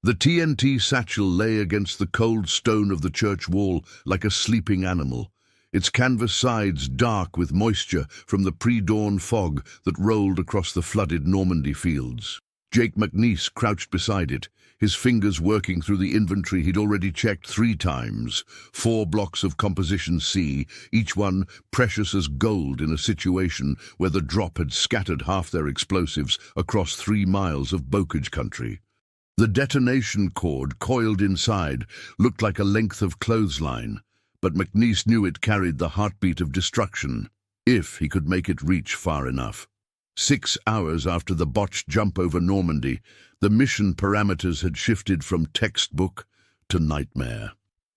The TNT satchel lay against the cold stone of the church wall like a sleeping animal, its canvas sides dark with moisture from the pre-dawn fog that rolled across the flooded Normandy fields. Jake McNiece crouched beside it, his fingers working through the inventory he'd already checked 3 times. 4 blocks of Composition C, each one precious as gold in a situation where the drop had scattered half their explosives across 3 miles of bocage country. The detonation cord coiled inside looked like a length of clothesline, but McNiece knew it carried the heartbeat of destruction, if he could make it reach far enough. 6 hours after the botched jump over Normandy, the mission parameters had shifted from textbook to nightmare.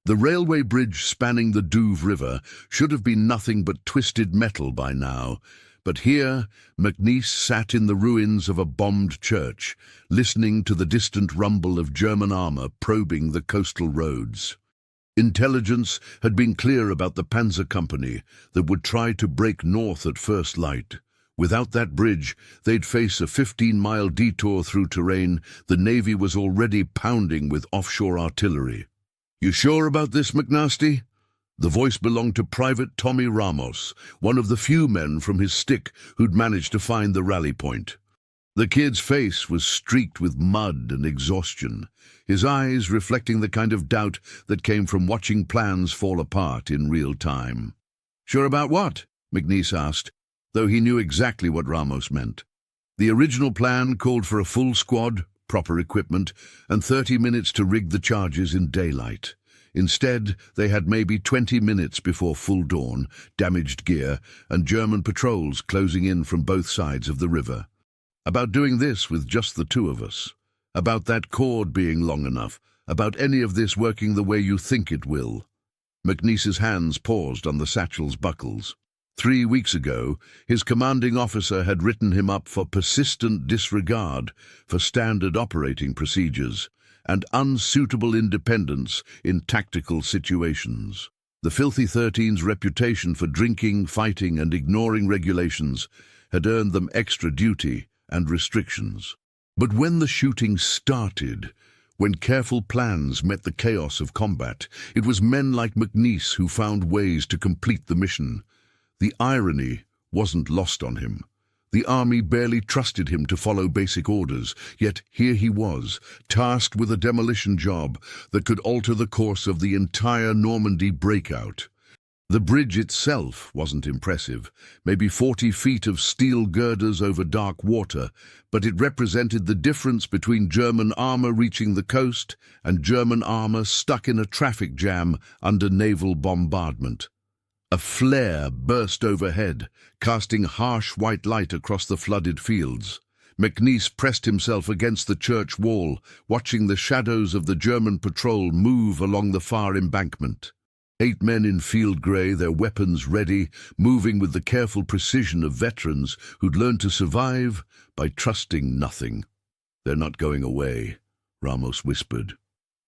The railway bridge spanning the Douve River should have been nothing but twisted metal by now, but here McNiece sat in the ruins of a bombed church, listening to the distant rumble of German armor probing the coastal roads. Intelligence had been clear about the Panzer Company that would try to break north at first light. Without that bridge, they'd face a 15-mile detour through terrain the Navy was already pounding with offshore artillery. "You sure about this, McNasty?" The voice belonged to Private Tommy Ramos, one of the few men from his stick who'd managed to find the rally point. The kid's face was streaked with mud and exhaustion, his eyes reflecting the kind of doubt that came from watching plans fall apart in real time. "Sure about what?" McNiece asked, though he knew exactly what Ramos meant. The original plan called for a full squad, proper equipment, and 30 minutes to rig the charges in daylight. Instead, they had maybe 20 minutes before full dawn, damaged gear, and German patrols closing in from both sides of the river. About doing this with just the 2 of us. About that cord being long enough. About any of this working the way you think it will. McNiece's hands paused on the satchel's buckles. 3 weeks ago, his commanding officer had written him up for persistent disregard for standard operating procedures and unsuitable independence in tactical situations. The Filthy 13's reputation for drinking, fighting, and ignoring regulations had earned them extra duty and restrictions. But when the shooting started, when careful plans met the chaos of combat, it was men like McNiece who found ways to complete the mission. The irony wasn't lost on him. The army barely trusted him to follow basic orders, yet here he was, tasked with a demolition job that could alter the course of the entire Normandy breakout. The bridge itself wasn't impressive, maybe 40 feet of steel girders over dark water, but it represented the difference between German armor reaching the coast and German armor stuck in a traffic jam under naval bombardment. A flare burst overhead, casting harsh white light across the flooded fields. McNiece pressed himself against the church wall, watching the shadows of the German patrol move along the far embankment. 8 men in field grey, their weapons ready, moving with the careful precision of veterans who'd learned to survive by trusting nothing. "They're not going away," Ramos whispered.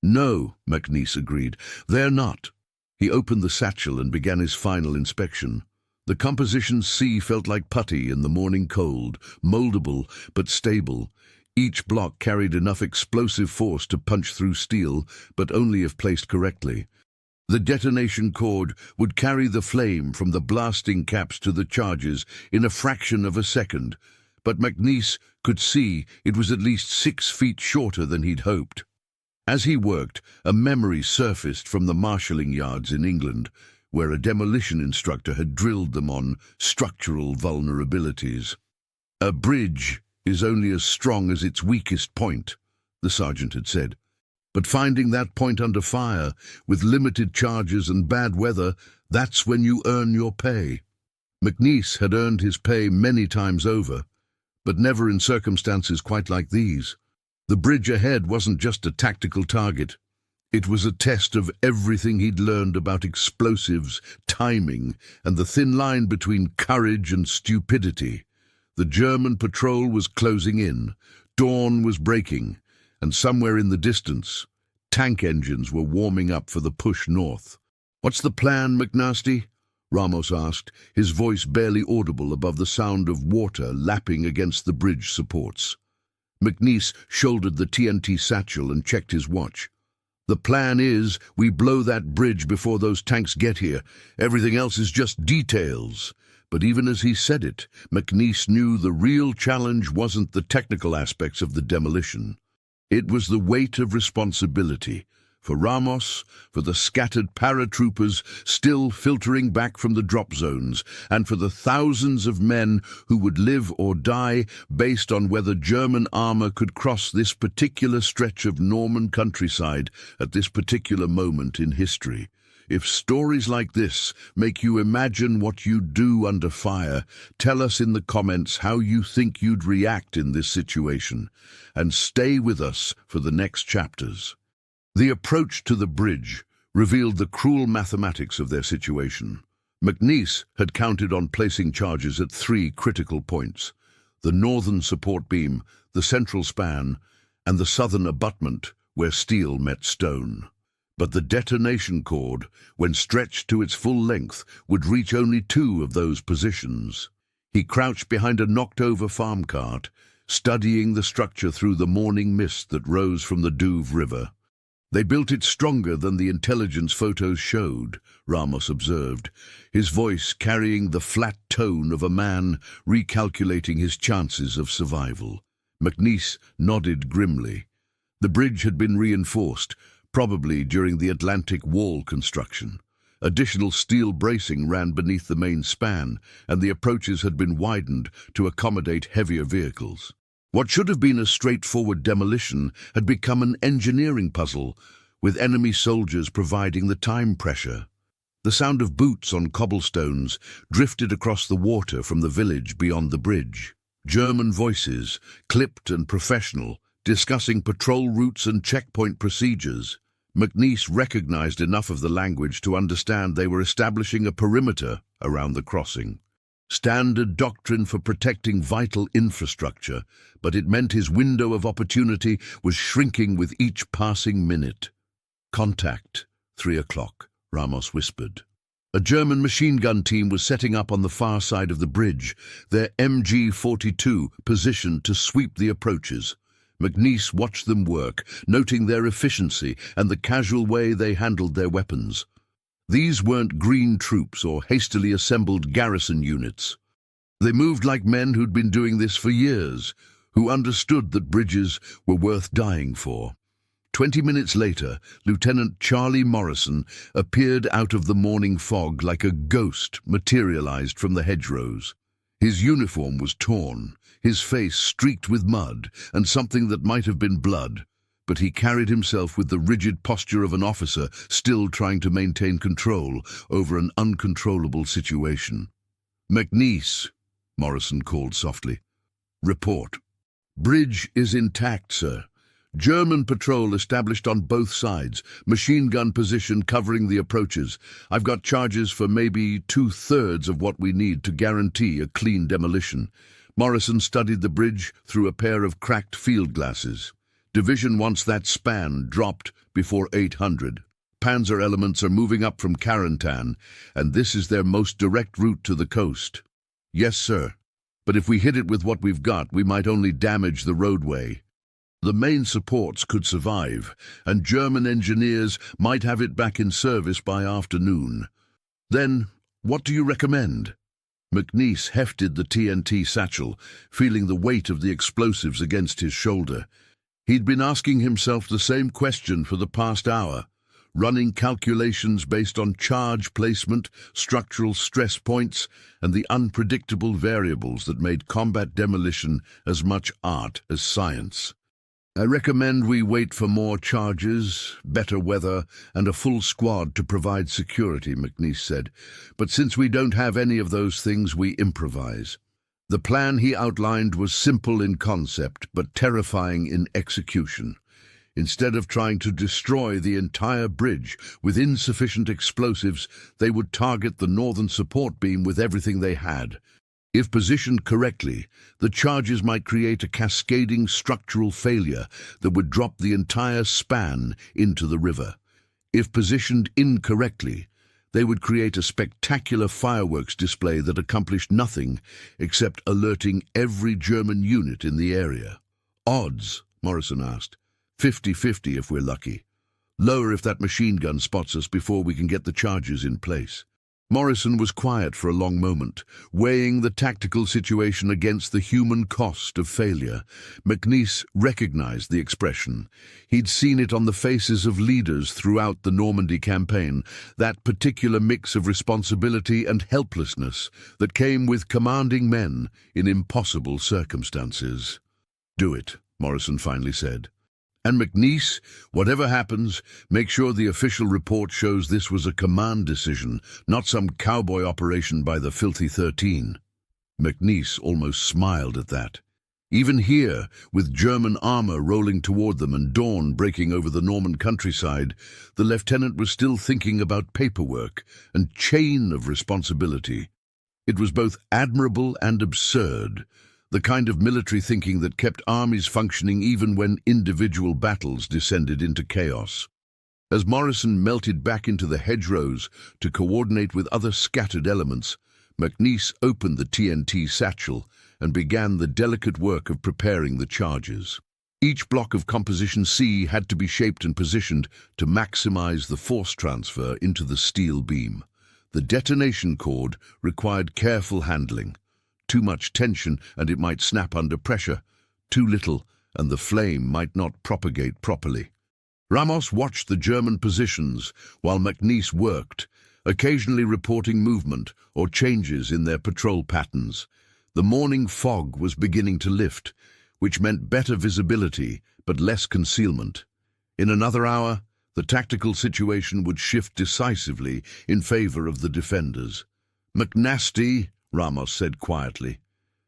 "No," McNiece agreed, "they're not." He opened the satchel and began his final inspection. The Composition C felt like putty in the morning cold, moldable but stable. Each block carried enough explosive force to punch through steel, but only if placed correctly. The detonation cord would carry the flame from the blasting caps to the charges in a fraction of a second, but McNiece could see it was at least 6 feet shorter than he'd hoped. As he worked, a memory surfaced from the marshalling yards in England, where a demolition instructor had drilled them on structural vulnerabilities. "A bridge is only as strong as its weakest point," the sergeant had said. "But finding that point under fire, with limited charges and bad weather, that's when you earn your pay." McNiece had earned his pay many times over, but never in circumstances quite like these. The bridge ahead wasn't just a tactical target. It was a test of everything he'd learned about explosives, timing, and the thin line between courage and stupidity. The German patrol was closing in, dawn was breaking, and somewhere in the distance, tank engines were warming up for the push north. "What's the plan, McNasty?" Ramos asked, his voice barely audible above the sound of water lapping against the bridge supports. McNiece shouldered the TNT satchel and checked his watch. "The plan is we blow that bridge before those tanks get here. Everything else is just details." But even as he said it, McNiece knew the real challenge wasn't the technical aspects of the demolition. It was the weight of responsibility. For Ramos, for the scattered paratroopers still filtering back from the drop zones, and for the thousands of men who would live or die based on whether German armor could cross this particular stretch of Norman countryside at this particular moment in history. If stories like this make you imagine what you'd do under fire, tell us in the comments how you think you'd react in this situation, and stay with us for the next chapters. The approach to the bridge revealed the cruel mathematics of their situation. McNiece had counted on placing charges at 3 critical points: the northern support beam, the central span, and the southern abutment where steel met stone. But the detonation cord, when stretched to its full length, would reach only 2 of those positions. He crouched behind a knocked-over farm cart, studying the structure through the morning mist that rose from the Douve River. "They built it stronger than the intelligence photos showed," Ramos observed, his voice carrying the flat tone of a man recalculating his chances of survival. McNiece nodded grimly. The bridge had been reinforced, probably during the Atlantic Wall construction. Additional steel bracing ran beneath the main span, and the approaches had been widened to accommodate heavier vehicles. What should have been a straightforward demolition had become an engineering puzzle, with enemy soldiers providing the time pressure. The sound of boots on cobblestones drifted across the water from the village beyond the bridge. German voices, clipped and professional, discussing patrol routes and checkpoint procedures. McNiece recognized enough of the language to understand they were establishing a perimeter around the crossing. Standard doctrine for protecting vital infrastructure, but it meant his window of opportunity was shrinking with each passing minute. "Contact, 3 o'clock, Ramos whispered. A German machine gun team was setting up on the far side of the bridge, their MG-42 positioned to sweep the approaches. McNiece watched them work, noting their efficiency and the casual way they handled their weapons. These weren't green troops or hastily assembled garrison units. They moved like men who'd been doing this for years, who understood that bridges were worth dying for. 20 minutes later, Lieutenant Charlie Morrison appeared out of the morning fog like a ghost materialized from the hedgerows. His uniform was torn, his face streaked with mud and something that might have been blood, but he carried himself with the rigid posture of an officer still trying to maintain control over an uncontrollable situation. "McNiece," Morrison called softly. "Report." "Bridge is intact, sir. German patrol established on both sides, machine gun position covering the approaches. I've got charges for maybe 2/3 of what we need to guarantee a clean demolition." Morrison studied the bridge through a pair of cracked field glasses. "Division wants that span dropped before 800. Panzer elements are moving up from Carentan, and this is their most direct route to the coast." "Yes, sir. But if we hit it with what we've got, we might only damage the roadway. The main supports could survive, and German engineers might have it back in service by afternoon. Then, what do you recommend?" McNiece hefted the TNT satchel, feeling the weight of the explosives against his shoulder. He'd been asking himself the same question for the past hour, running calculations based on charge placement, structural stress points, and the unpredictable variables that made combat demolition as much art as science. "I recommend we wait for more charges, better weather, and a full squad to provide security," McNiece said. "But since we don't have any of those things, we improvise." The plan he outlined was simple in concept, but terrifying in execution. Instead of trying to destroy the entire bridge with insufficient explosives, they would target the northern support beam with everything they had. If positioned correctly, the charges might create a cascading structural failure that would drop the entire span into the river. If positioned incorrectly, they would create a spectacular fireworks display that accomplished nothing except alerting every German unit in the area. Odds? Morrison asked. 50-50 if we're lucky. Lower if that machine gun spots us before we can get the charges in place. Morrison was quiet for a long moment, weighing the tactical situation against the human cost of failure. McNiece recognized the expression. He'd seen it on the faces of leaders throughout the Normandy campaign, that particular mix of responsibility and helplessness that came with commanding men in impossible circumstances. "Do it," Morrison finally said. "And McNiece, whatever happens, make sure the official report shows this was a command decision, not some cowboy operation by the Filthy 13. McNiece almost smiled at that. Even here, with German armor rolling toward them and dawn breaking over the Norman countryside, the lieutenant was still thinking about paperwork and chain of responsibility. It was both admirable and absurd, the kind of military thinking that kept armies functioning even when individual battles descended into chaos. As Morrison melted back into the hedgerows to coordinate with other scattered elements, McNiece opened the TNT satchel and began the delicate work of preparing the charges. Each block of Composition C had to be shaped and positioned to maximize the force transfer into the steel beam. The detonation cord required careful handling. Too much tension and it might snap under pressure. Too little and the flame might not propagate properly. Ramos watched the German positions while McNiece worked, occasionally reporting movement or changes in their patrol patterns. The morning fog was beginning to lift, which meant better visibility but less concealment. In another hour, the tactical situation would shift decisively in favor of the defenders. "McNasty," Ramos said quietly,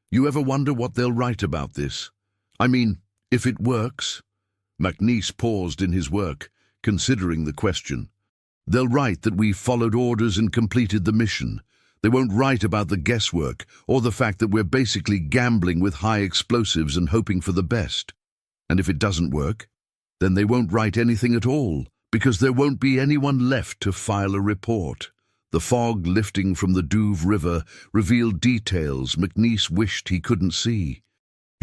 "you ever wonder what they'll write about this? I mean, if it works?" McNiece paused in his work, considering the question. "They'll write that we followed orders and completed the mission. They won't write about the guesswork or the fact that we're basically gambling with high explosives and hoping for the best. And if it doesn't work, then they won't write anything at all, because there won't be anyone left to file a report." The fog lifting from the Douve River revealed details McNiece wished he couldn't see.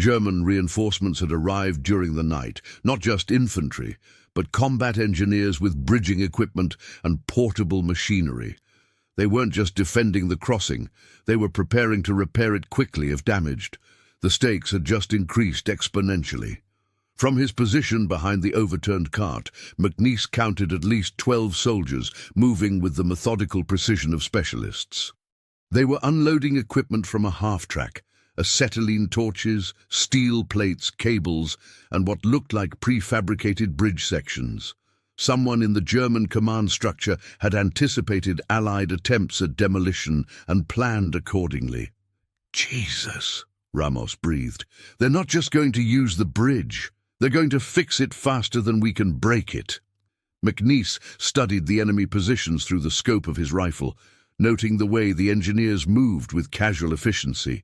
German reinforcements had arrived during the night, not just infantry, but combat engineers with bridging equipment and portable machinery. They weren't just defending the crossing, they were preparing to repair it quickly if damaged. The stakes had just increased exponentially. From his position behind the overturned cart, McNiece counted at least 12 soldiers, moving with the methodical precision of specialists. They were unloading equipment from a half-track, acetylene torches, steel plates, cables, and what looked like prefabricated bridge sections. Someone in the German command structure had anticipated Allied attempts at demolition and planned accordingly. "Jesus," Ramos breathed. "They're not just going to use the bridge. They're going to fix it faster than we can break it." McNiece studied the enemy positions through the scope of his rifle, noting the way the engineers moved with casual efficiency.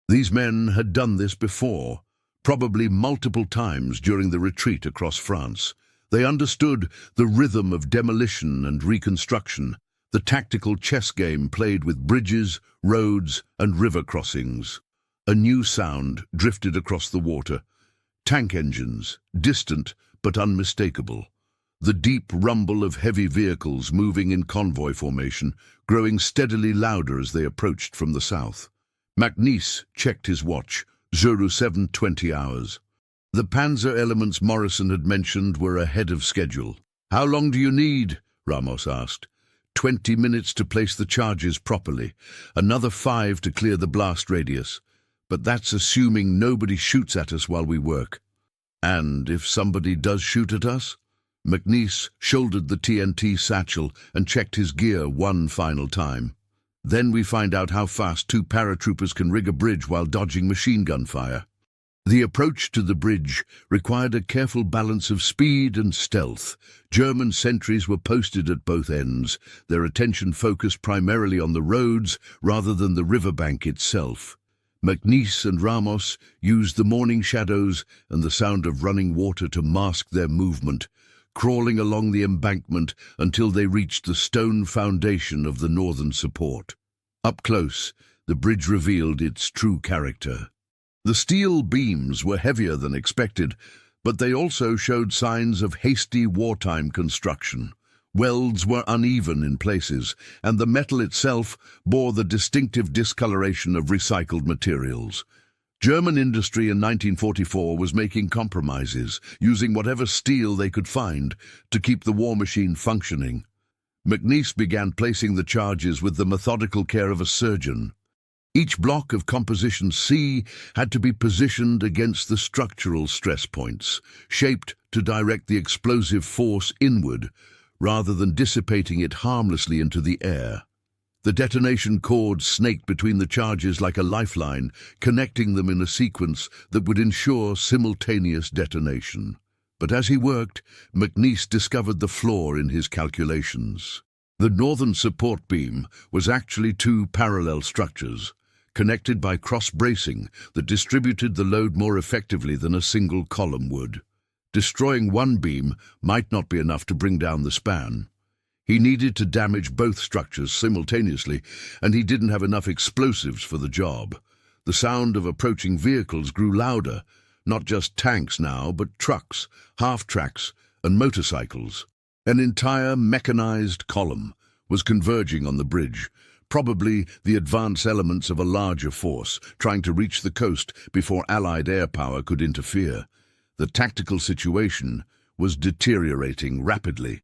These men had done this before, probably multiple times during the retreat across France. They understood the rhythm of demolition and reconstruction, the tactical chess game played with bridges, roads, and river crossings. A new sound drifted across the water. Tank engines, distant but unmistakable. The deep rumble of heavy vehicles moving in convoy formation, growing steadily louder as they approached from the south. McNiece checked his watch. 07:20 hours. The panzer elements Morrison had mentioned were ahead of schedule. "How long do you need?" Ramos asked. 20 minutes to place the charges properly. Another 5 to clear the blast radius. But that's assuming nobody shoots at us while we work. And if somebody does shoot at us? McNiece shouldered the TNT satchel and checked his gear one final time. Then we find out how fast 2 paratroopers can rig a bridge while dodging machine gun fire. The approach to the bridge required a careful balance of speed and stealth. German sentries were posted at both ends, their attention focused primarily on the roads rather than the riverbank itself. McNiece and Ramos used the morning shadows and the sound of running water to mask their movement, crawling along the embankment until they reached the stone foundation of the northern support. Up close, the bridge revealed its true character. The steel beams were heavier than expected, but they also showed signs of hasty wartime construction. Welds were uneven in places, and the metal itself bore the distinctive discoloration of recycled materials. German industry in 1944 was making compromises, using whatever steel they could find to keep the war machine functioning. McNiece began placing the charges with the methodical care of a surgeon. Each block of composition C had to be positioned against the structural stress points, shaped to direct the explosive force inward, rather than dissipating it harmlessly into the air. The detonation cord snaked between the charges like a lifeline, connecting them in a sequence that would ensure simultaneous detonation. But as he worked, McNiece discovered the flaw in his calculations. The northern support beam was actually two parallel structures, connected by cross-bracing that distributed the load more effectively than a single column would. Destroying one beam might not be enough to bring down the span. He needed to damage both structures simultaneously, and he didn't have enough explosives for the job. The sound of approaching vehicles grew louder, not just tanks now, but trucks, half-tracks, and motorcycles. An entire mechanized column was converging on the bridge, probably the advance elements of a larger force, trying to reach the coast before Allied air power could interfere. The tactical situation was deteriorating rapidly.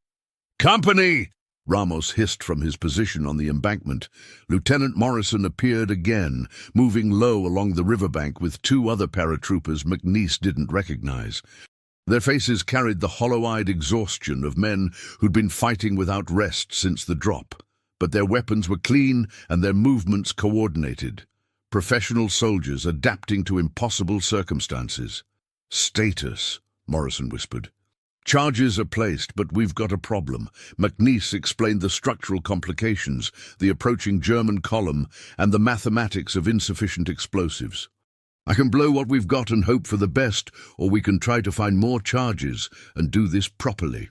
"Company!" Ramos hissed from his position on the embankment. Lieutenant Morrison appeared again, moving low along the riverbank with two other paratroopers McNiece didn't recognize. Their faces carried the hollow-eyed exhaustion of men who'd been fighting without rest since the drop. But their weapons were clean and their movements coordinated. Professional soldiers adapting to impossible circumstances. "Status," Morrison whispered. "Charges are placed, but we've got a problem." McNiece explained the structural complications, the approaching German column, and the mathematics of insufficient explosives. "I can blow what we've got and hope for the best, or we can try to find more charges and do this properly."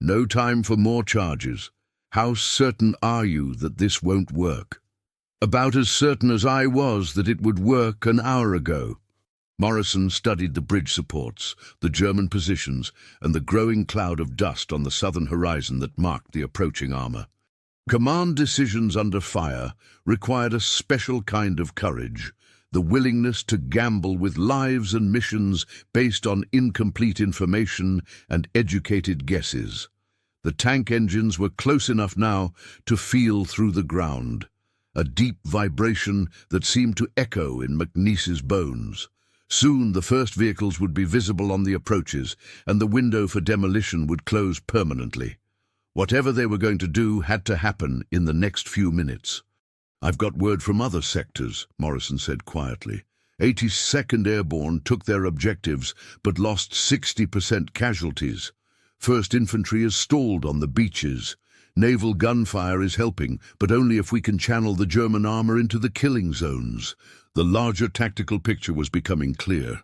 "No time for more charges. How certain are you that this won't work?" "About as certain as I was that it would work an hour ago." Morrison studied the bridge supports, the German positions, and the growing cloud of dust on the southern horizon that marked the approaching armor. Command decisions under fire required a special kind of courage, the willingness to gamble with lives and missions based on incomplete information and educated guesses. The tank engines were close enough now to feel through the ground, a deep vibration that seemed to echo in McNiece's bones. Soon the first vehicles would be visible on the approaches, and the window for demolition would close permanently. Whatever they were going to do had to happen in the next few minutes. "I've got word from other sectors," Morrison said quietly. 82nd Airborne took their objectives, but lost 60% casualties. 1st Infantry is stalled on the beaches. Naval gunfire is helping, but only if we can channel the German armor into the killing zones. The larger tactical picture was becoming clear.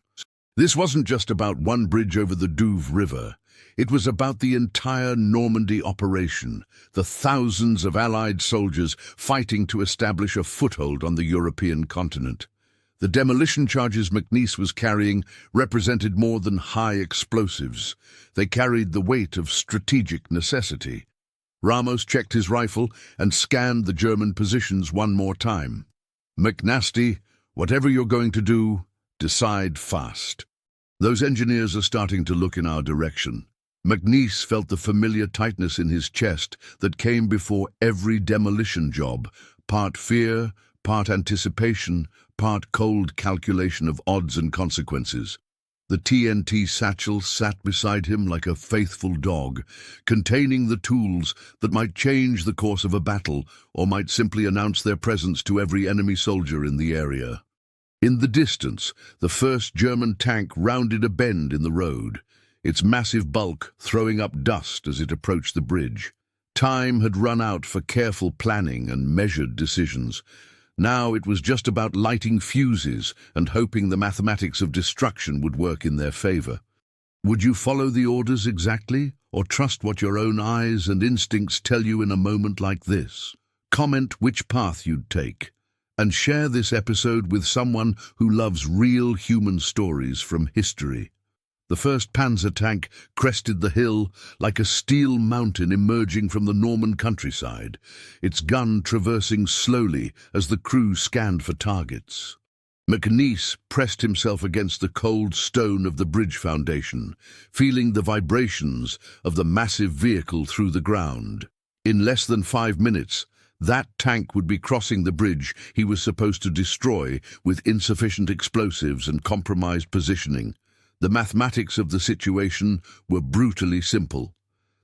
This wasn't just about one bridge over the Douve River. It was about the entire Normandy operation, the thousands of Allied soldiers fighting to establish a foothold on the European continent. The demolition charges McNiece was carrying represented more than high explosives. They carried the weight of strategic necessity. Ramos checked his rifle and scanned the German positions one more time. "McNasty, whatever you're going to do, decide fast. Those engineers are starting to look in our direction." McNiece felt the familiar tightness in his chest that came before every demolition job, part fear, part anticipation, part cold calculation of odds and consequences. The TNT satchel sat beside him like a faithful dog, containing the tools that might change the course of a battle or might simply announce their presence to every enemy soldier in the area. In the distance, the first German tank rounded a bend in the road, its massive bulk throwing up dust as it approached the bridge. Time had run out for careful planning and measured decisions. Now it was just about lighting fuses and hoping the mathematics of destruction would work in their favor. Would you follow the orders exactly, or trust what your own eyes and instincts tell you in a moment like this? Comment which path you'd take, and share this episode with someone who loves real human stories from history. The first Panzer tank crested the hill like a steel mountain emerging from the Norman countryside, its gun traversing slowly as the crew scanned for targets. McNiece pressed himself against the cold stone of the bridge foundation, feeling the vibrations of the massive vehicle through the ground. In less than 5 minutes, that tank would be crossing the bridge he was supposed to destroy with insufficient explosives and compromised positioning. The mathematics of the situation were brutally simple.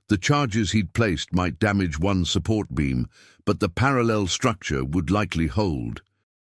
The charges he'd placed might damage one support beam, but the parallel structure would likely hold.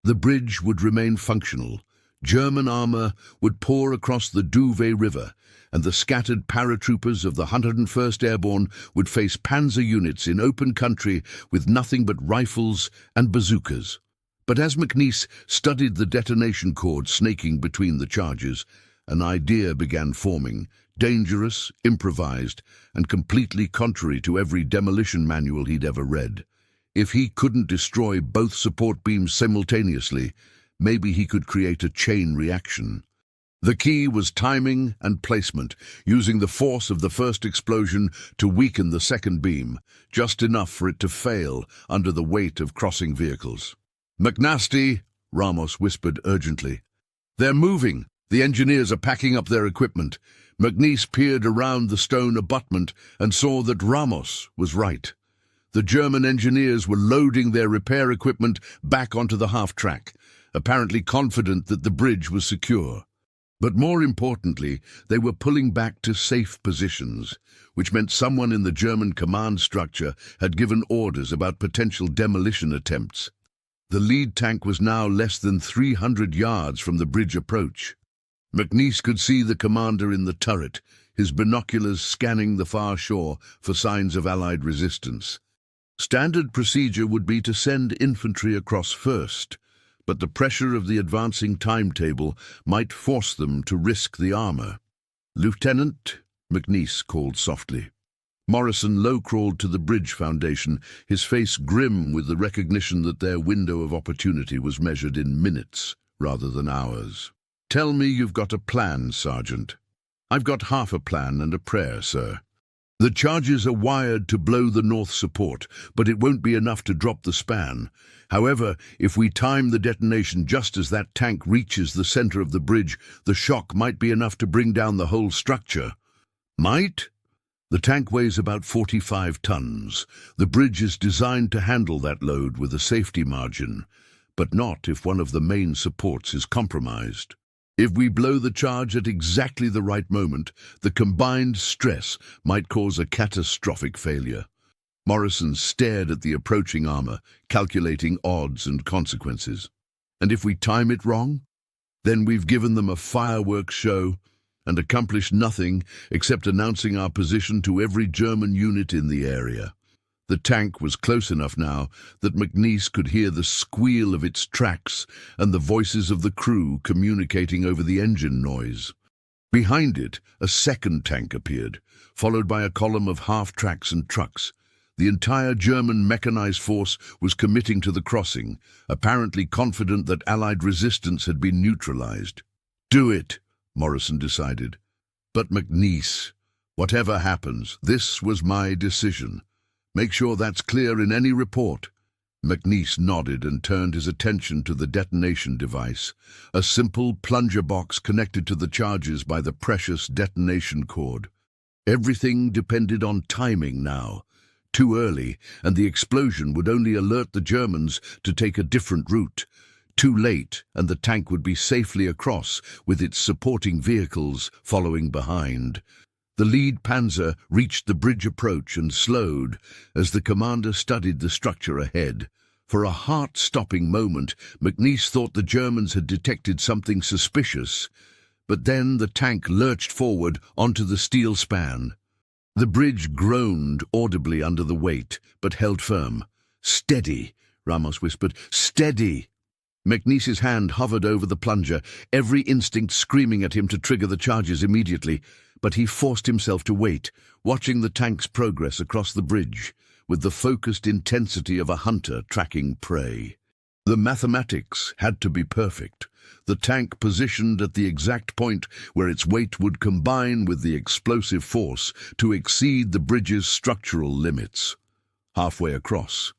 The bridge would remain functional. German armor would pour across the Duvet River, and the scattered paratroopers of the 101st Airborne would face panzer units in open country with nothing but rifles and bazookas. But as McNiece studied the detonation cord snaking between the charges, an idea began forming, dangerous, improvised, and completely contrary to every demolition manual he'd ever read. If he couldn't destroy both support beams simultaneously, maybe he could create a chain reaction. The key was timing and placement, using the force of the first explosion to weaken the second beam, just enough for it to fail under the weight of crossing vehicles. "McNiece," Ramos whispered urgently. "They're moving. The engineers are packing up their equipment." McNiece peered around the stone abutment and saw that Ramos was right. The German engineers were loading their repair equipment back onto the half-track, apparently confident that the bridge was secure. But more importantly, they were pulling back to safe positions, which meant someone in the German command structure had given orders about potential demolition attempts. The lead tank was now less than 300 yards from the bridge approach. McNiece could see the commander in the turret, his binoculars scanning the far shore for signs of Allied resistance. Standard procedure would be to send infantry across first, but the pressure of the advancing timetable might force them to risk the armor. "Lieutenant," McNiece called softly. Morrison low-crawled to the bridge foundation, his face grim with the recognition that their window of opportunity was measured in minutes rather than hours. "Tell me you've got a plan, Sergeant." "I've got half a plan and a prayer, sir. The charges are wired to blow the north support, but it won't be enough to drop the span. However, if we time the detonation just as that tank reaches the center of the bridge, the shock might be enough to bring down the whole structure." "Might?" "The tank weighs about 45 tons. The bridge is designed to handle that load with a safety margin, but not if one of the main supports is compromised. If we blow the charge at exactly the right moment, the combined stress might cause a catastrophic failure." Morrison stared at the approaching armor, calculating odds and consequences. "And if we time it wrong? Then we've given them a fireworks show and accomplished nothing except announcing our position to every German unit in the area." The tank was close enough now that McNiece could hear the squeal of its tracks and the voices of the crew communicating over the engine noise. Behind it, a second tank appeared, followed by a column of half-tracks and trucks. The entire German mechanized force was committing to the crossing, apparently confident that Allied resistance had been neutralized. "Do it," Morrison decided. "But McNiece, whatever happens, this was my decision. Make sure that's clear in any report." McNiece nodded and turned his attention to the detonation device, a simple plunger box connected to the charges by the precious detonation cord. Everything depended on timing now. Too early, and the explosion would only alert the Germans to take a different route. Too late, and the tank would be safely across, with its supporting vehicles following behind. The lead panzer reached the bridge approach and slowed as the commander studied the structure ahead. For a heart-stopping moment, McNiece thought the Germans had detected something suspicious, but then the tank lurched forward onto the steel span. The bridge groaned audibly under the weight, but held firm. "Steady," Ramos whispered. "Steady." McNiece's hand hovered over the plunger, every instinct screaming at him to trigger the charges immediately, but he forced himself to wait, watching the tank's progress across the bridge, with the focused intensity of a hunter tracking prey. The mathematics had to be perfect. The tank positioned at the exact point where its weight would combine with the explosive force to exceed the bridge's structural limits. Halfway across,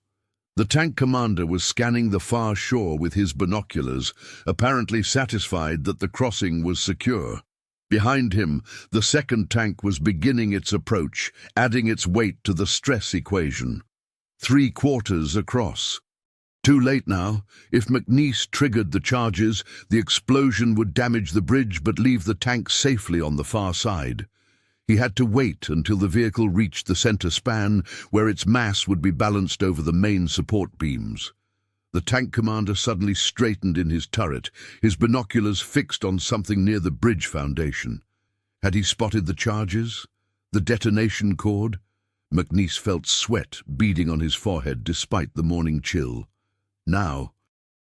the tank commander was scanning the far shore with his binoculars, apparently satisfied that the crossing was secure. Behind him, the second tank was beginning its approach, adding its weight to the stress equation. 3/4 across. Too late now. If McNiece triggered the charges, the explosion would damage the bridge but leave the tank safely on the far side. He had to wait until the vehicle reached the center span, where its mass would be balanced over the main support beams. The tank commander suddenly straightened in his turret, his binoculars fixed on something near the bridge foundation. Had he spotted the charges? The detonation cord? McNiece felt sweat beading on his forehead despite the morning chill. Now,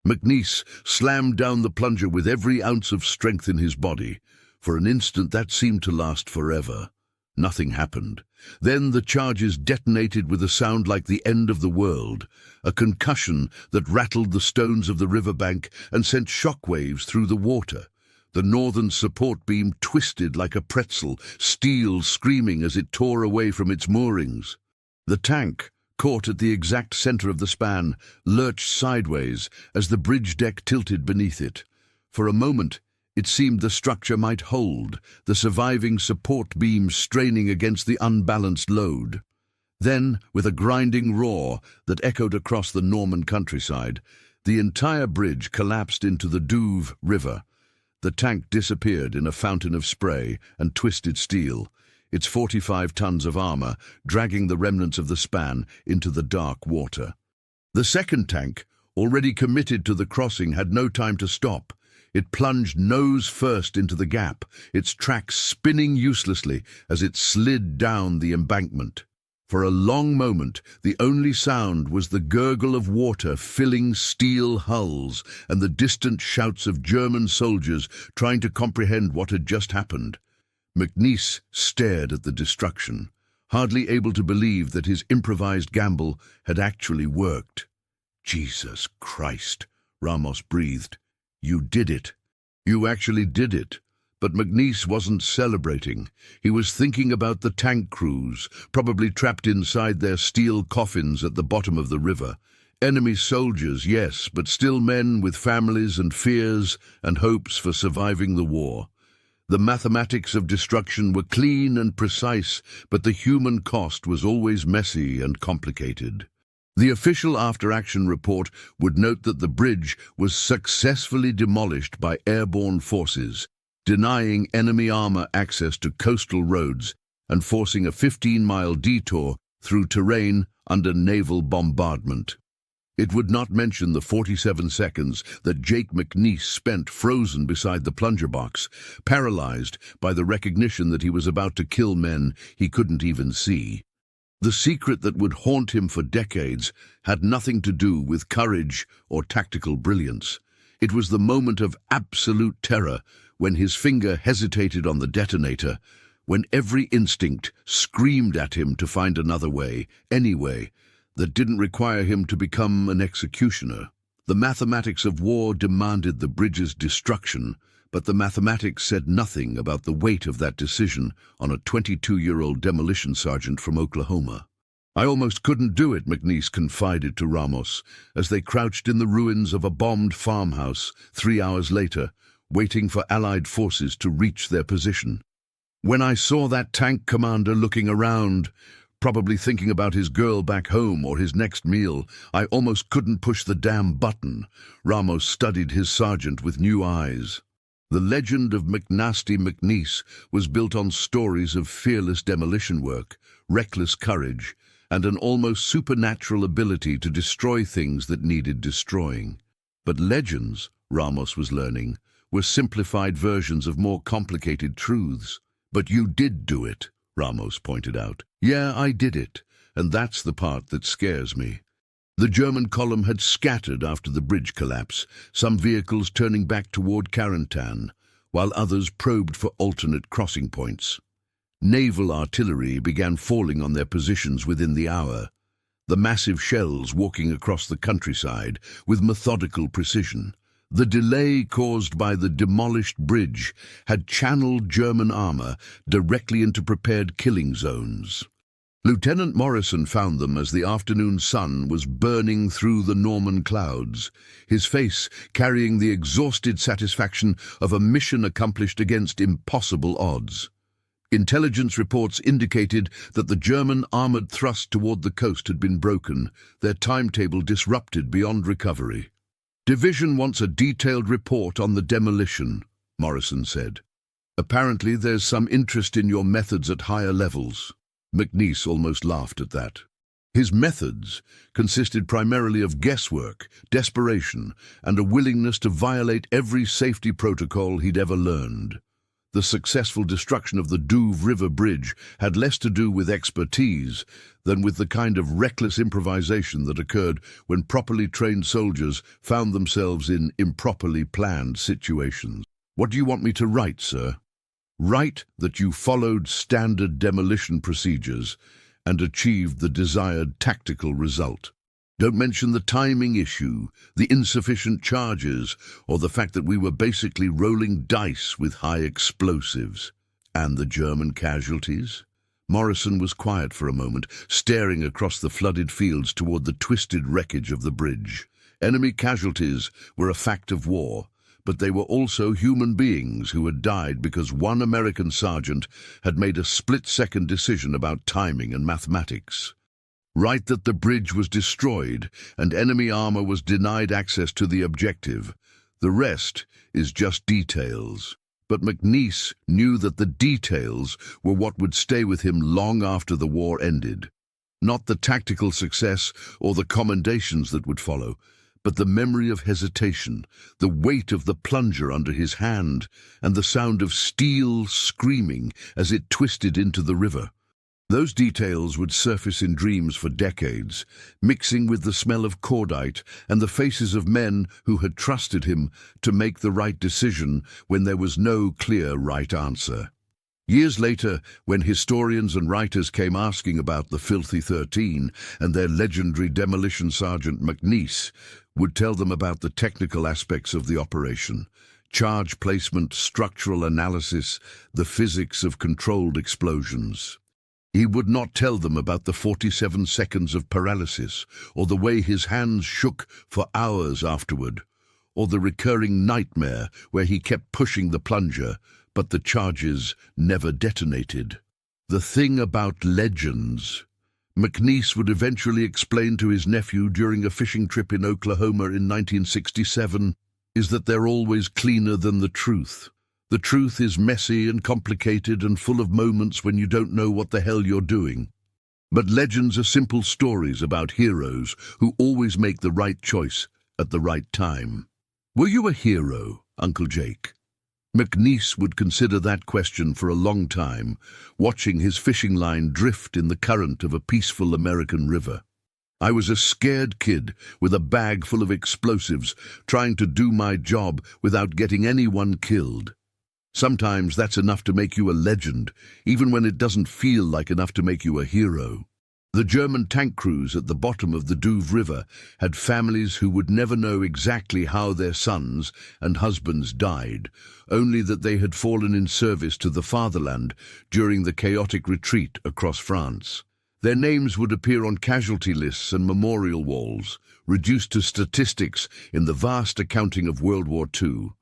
McNiece slammed down the plunger with every ounce of strength in his body. For an instant that seemed to last forever. Nothing happened. Then the charges detonated with a sound like the end of the world, a concussion that rattled the stones of the riverbank and sent shockwaves through the water. The northern support beam twisted like a pretzel, steel screaming as it tore away from its moorings. The tank, caught at the exact center of the span, lurched sideways as the bridge deck tilted beneath it. For a moment, it seemed the structure might hold, the surviving support beams straining against the unbalanced load. Then, with a grinding roar that echoed across the Norman countryside, the entire bridge collapsed into the Douve River. The tank disappeared in a fountain of spray and twisted steel, its 45 tons of armor dragging the remnants of the span into the dark water. The second tank, already committed to the crossing, had no time to stop. It plunged nose first into the gap, its tracks spinning uselessly as it slid down the embankment. For a long moment, the only sound was the gurgle of water filling steel hulls and the distant shouts of German soldiers trying to comprehend what had just happened. McNiece stared at the destruction, hardly able to believe that his improvised gamble had actually worked. "Jesus Christ," Ramos breathed. "You did it. You actually did it." But McNiece wasn't celebrating. He was thinking about the tank crews, probably trapped inside their steel coffins at the bottom of the river. Enemy soldiers, yes, but still men with families and fears and hopes for surviving the war. The mathematics of destruction were clean and precise, but the human cost was always messy and complicated. The official after-action report would note that the bridge was successfully demolished by airborne forces, denying enemy armor access to coastal roads and forcing a 15-mile detour through terrain under naval bombardment. It would not mention the 47 seconds that Jake McNiece spent frozen beside the plunger box, paralyzed by the recognition that he was about to kill men he couldn't even see. The secret that would haunt him for decades had nothing to do with courage or tactical brilliance. It was the moment of absolute terror when his finger hesitated on the detonator, when every instinct screamed at him to find another way, any way, that didn't require him to become an executioner. The mathematics of war demanded the bridge's destruction, but the mathematics said nothing about the weight of that decision on a 22-year-old demolition sergeant from Oklahoma. "I almost couldn't do it," McNiece confided to Ramos, as they crouched in the ruins of a bombed farmhouse 3 hours later, waiting for Allied forces to reach their position. "When I saw that tank commander looking around, probably thinking about his girl back home or his next meal, I almost couldn't push the damn button." Ramos studied his sergeant with new eyes. The legend of McNasty McNiece was built on stories of fearless demolition work, reckless courage, and an almost supernatural ability to destroy things that needed destroying. But legends, Ramos was learning, were simplified versions of more complicated truths. "But you did do it," Ramos pointed out. "Yeah, I did it, and that's the part that scares me." The German column had scattered after the bridge collapse, some vehicles turning back toward Carentan, while others probed for alternate crossing points. Naval artillery began falling on their positions within the hour. the massive shells walking across the countryside with methodical precision. The delay caused by the demolished bridge had channeled German armor directly into prepared killing zones. Lieutenant Morrison found them as the afternoon sun was burning through the Norman clouds, his face carrying the exhausted satisfaction of a mission accomplished against impossible odds. Intelligence reports indicated that the German armored thrust toward the coast had been broken, their timetable disrupted beyond recovery. "Division wants a detailed report on the demolition," Morrison said. "Apparently there's some interest in your methods at higher levels." McNiece almost laughed at that. His methods consisted primarily of guesswork, desperation, and a willingness to violate every safety protocol he'd ever learned. The successful destruction of the Douve River Bridge had less to do with expertise than with the kind of reckless improvisation that occurred when properly trained soldiers found themselves in improperly planned situations. "What do you want me to write, sir?" "Write that you followed standard demolition procedures and achieved the desired tactical result. Don't mention the timing issue, the insufficient charges, or the fact that we were basically rolling dice with high explosives." "And the German casualties?" Morrison was quiet for a moment, staring across the flooded fields toward the twisted wreckage of the bridge. Enemy casualties were a fact of war, but they were also human beings who had died because one American sergeant had made a split-second decision about timing and mathematics. "Write that the bridge was destroyed and enemy armor was denied access to the objective. The rest is just details." But McNiece knew that the details were what would stay with him long after the war ended. Not the tactical success or the commendations that would follow, but the memory of hesitation, the weight of the plunger under his hand, and the sound of steel screaming as it twisted into the river. Those details would surface in dreams for decades, mixing with the smell of cordite and the faces of men who had trusted him to make the right decision when there was no clear right answer. Years later, when historians and writers came asking about the Filthy 13 and their legendary demolition sergeant McNiece would tell them about the technical aspects of the operation, charge placement, structural analysis, the physics of controlled explosions. He would not tell them about the 47 seconds of paralysis, or the way his hands shook for hours afterward, or the recurring nightmare where he kept pushing the plunger, but the charges never detonated. The thing about legends, McNiece would eventually explain to his nephew during a fishing trip in Oklahoma in 1967, is that they're always cleaner than the truth. The truth is messy and complicated and full of moments when you don't know what the hell you're doing. But legends are simple stories about heroes who always make the right choice at the right time. Were you a hero, Uncle Jake? McNiece would consider that question for a long time, watching his fishing line drift in the current of a peaceful American river. "I was a scared kid with a bag full of explosives, trying to do my job without getting anyone killed." Sometimes that's enough to make you a legend, even when it doesn't feel like enough to make you a hero. The German tank crews at the bottom of the Douve River had families who would never know exactly how their sons and husbands died, only that they had fallen in service to the fatherland during the chaotic retreat across France. Their names would appear on casualty lists and memorial walls, reduced to statistics in the vast accounting of World War II.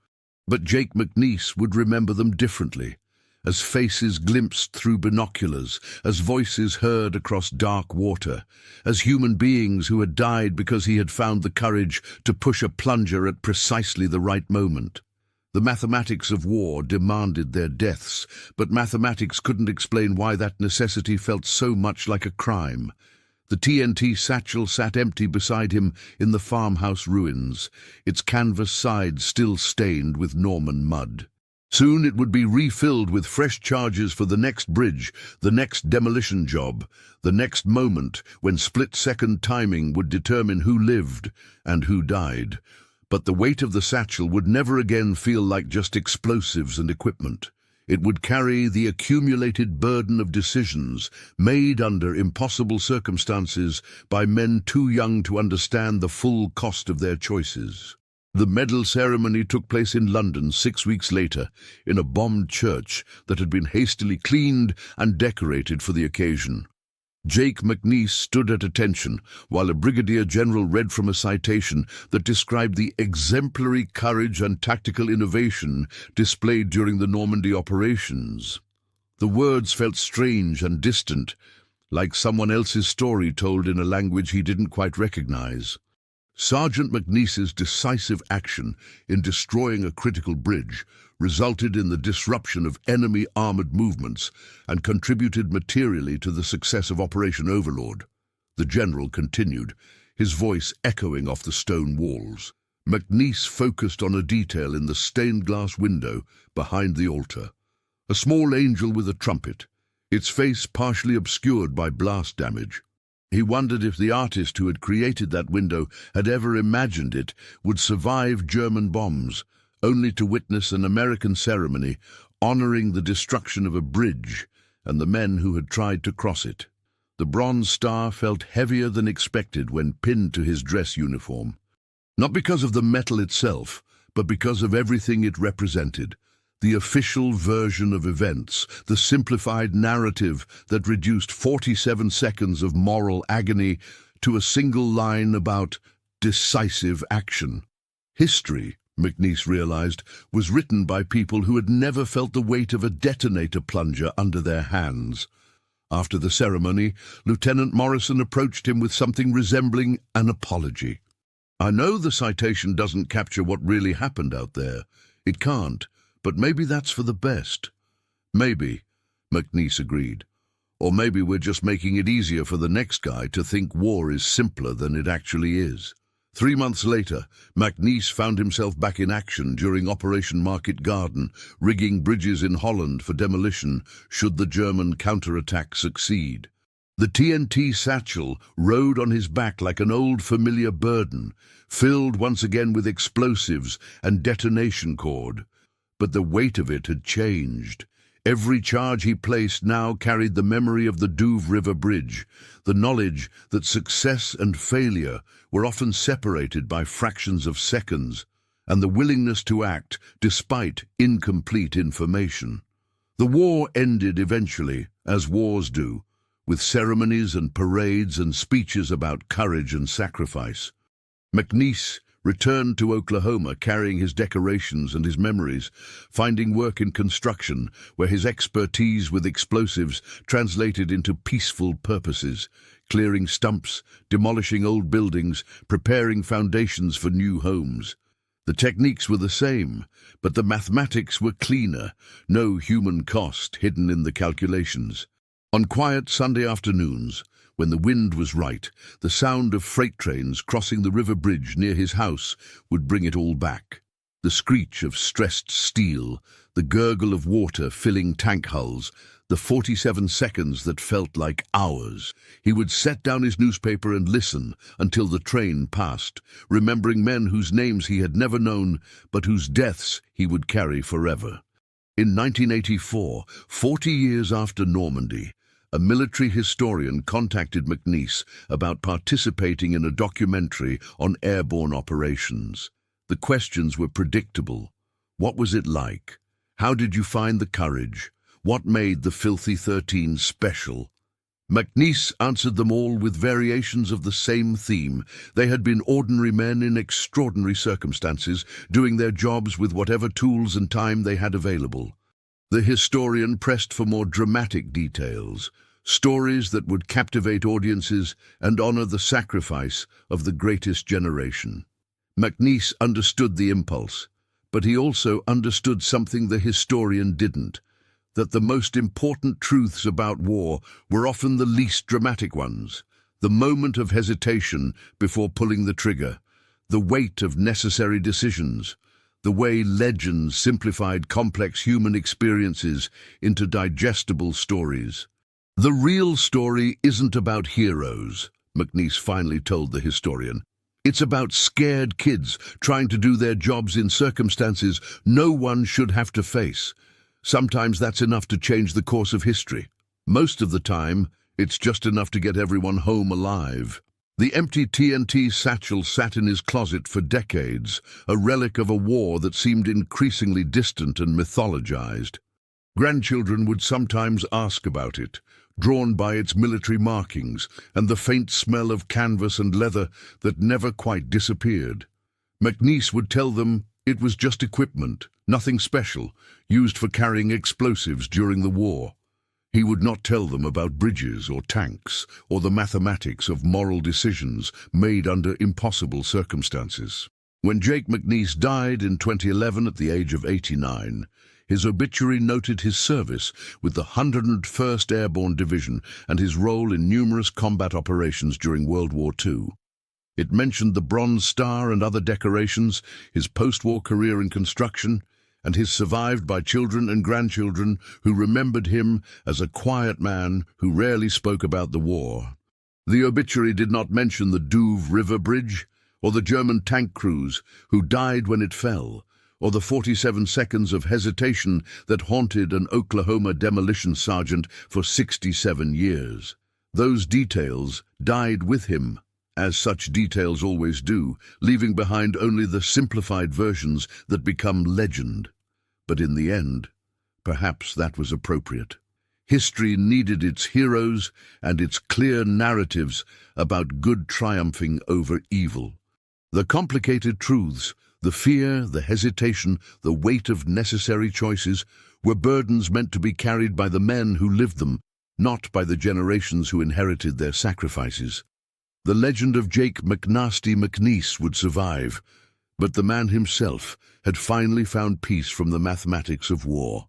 But Jake McNiece would remember them differently, as faces glimpsed through binoculars, as voices heard across dark water, as human beings who had died because he had found the courage to push a plunger at precisely the right moment. The mathematics of war demanded their deaths, but mathematics couldn't explain why that necessity felt so much like a crime. The TNT satchel sat empty beside him in the farmhouse ruins, its canvas sides still stained with Norman mud. Soon it would be refilled with fresh charges for the next bridge, the next demolition job, the next moment when split-second timing would determine who lived and who died. But the weight of the satchel would never again feel like just explosives and equipment. It would carry the accumulated burden of decisions made under impossible circumstances by men too young to understand the full cost of their choices. The medal ceremony took place in London 6 weeks later, in a bombed church that had been hastily cleaned and decorated for the occasion. Jake McNiece stood at attention while a brigadier general read from a citation that described the exemplary courage and tactical innovation displayed during the Normandy operations. The words felt strange and distant, like someone else's story told in a language he didn't quite recognize. Sergeant McNiece's decisive action in destroying a critical bridge resulted in the disruption of enemy armored movements and contributed materially to the success of Operation Overlord. The general continued, his voice echoing off the stone walls. McNiece focused on a detail in the stained glass window behind the altar. A small angel with a trumpet, its face partially obscured by blast damage. He wondered if the artist who had created that window had ever imagined it would survive German bombs, only to witness an American ceremony honoring the destruction of a bridge and the men who had tried to cross it. The bronze star felt heavier than expected when pinned to his dress uniform. Not because of the metal itself, but because of everything it represented. The official version of events, the simplified narrative that reduced 47 seconds of moral agony to a single line about decisive action. History, McNiece realized, was written by people who had never felt the weight of a detonator plunger under their hands. After the ceremony, Lieutenant Morrison approached him with something resembling an apology. "I know the citation doesn't capture what really happened out there. It can't. But maybe that's for the best." "Maybe," McNiece agreed. "Or maybe we're just making it easier for the next guy to think war is simpler than it actually is." 3 months later, McNiece found himself back in action during Operation Market Garden, rigging bridges in Holland for demolition should the German counterattack succeed. The TNT satchel rode on his back like an old familiar burden, filled once again with explosives and detonation cord. But the weight of it had changed. Every charge he placed now carried the memory of the Douve River Bridge, the knowledge that success and failure were often separated by fractions of seconds, and the willingness to act despite incomplete information. The war ended eventually, as wars do, with ceremonies and parades and speeches about courage and sacrifice. McNiece returned to Oklahoma carrying his decorations and his memories, finding work in construction where his expertise with explosives translated into peaceful purposes, clearing stumps, demolishing old buildings, preparing foundations for new homes. The techniques were the same, but the mathematics were cleaner, no human cost hidden in the calculations. On quiet Sunday afternoons, when the wind was right, the sound of freight trains crossing the river bridge near his house would bring it all back. The screech of stressed steel, the gurgle of water filling tank hulls, the 47 seconds that felt like hours. He would set down his newspaper and listen until the train passed, remembering men whose names he had never known, but whose deaths he would carry forever. In 1984, 40 years after Normandy, a military historian contacted McNiece about participating in a documentary on airborne operations. The questions were predictable. What was it like? How did you find the courage? What made the Filthy 13 special? McNiece answered them all with variations of the same theme. They had been ordinary men in extraordinary circumstances, doing their jobs with whatever tools and time they had available. The historian pressed for more dramatic details, stories that would captivate audiences and honor the sacrifice of the greatest generation. McNiece understood the impulse, but he also understood something the historian didn't, that the most important truths about war were often the least dramatic ones, the moment of hesitation before pulling the trigger, the weight of necessary decisions, the way legends simplified complex human experiences into digestible stories. "The real story isn't about heroes," McNiece finally told the historian. "It's about scared kids trying to do their jobs in circumstances no one should have to face. Sometimes that's enough to change the course of history. Most of the time, it's just enough to get everyone home alive. The empty TNT satchel sat in his closet for decades, a relic of a war that seemed increasingly distant and mythologized. Grandchildren would sometimes ask about it, drawn by its military markings and the faint smell of canvas and leather that never quite disappeared. McNiece would tell them it was just equipment, nothing special, used for carrying explosives during the war. He would not tell them about bridges or tanks or the mathematics of moral decisions made under impossible circumstances. When Jake McNiece died in 2011 at the age of 89, his obituary noted his service with the 101st Airborne Division and his role in numerous combat operations during World War II. It mentioned the Bronze Star and other decorations, his post-war career in construction, and his survived by children and grandchildren who remembered him as a quiet man who rarely spoke about the war. The obituary did not mention the Douve River Bridge, or the German tank crews who died when it fell, or the 47 seconds of hesitation that haunted an Oklahoma demolition sergeant for 67 years. Those details died with him, as such details always do, leaving behind only the simplified versions that become legend. But in the end, perhaps that was appropriate. History needed its heroes and its clear narratives about good triumphing over evil. The complicated truths, the fear, the hesitation, the weight of necessary choices, were burdens meant to be carried by the men who lived them, not by the generations who inherited their sacrifices. The legend of Jake McNiece would survive, but the man himself had finally found peace from the mathematics of war.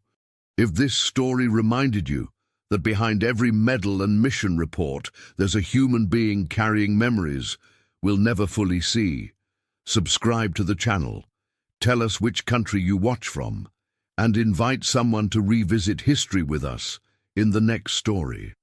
If this story reminded you that behind every medal and mission report there's a human being carrying memories we'll never fully see, subscribe to the channel, tell us which country you watch from, and invite someone to revisit history with us in the next story.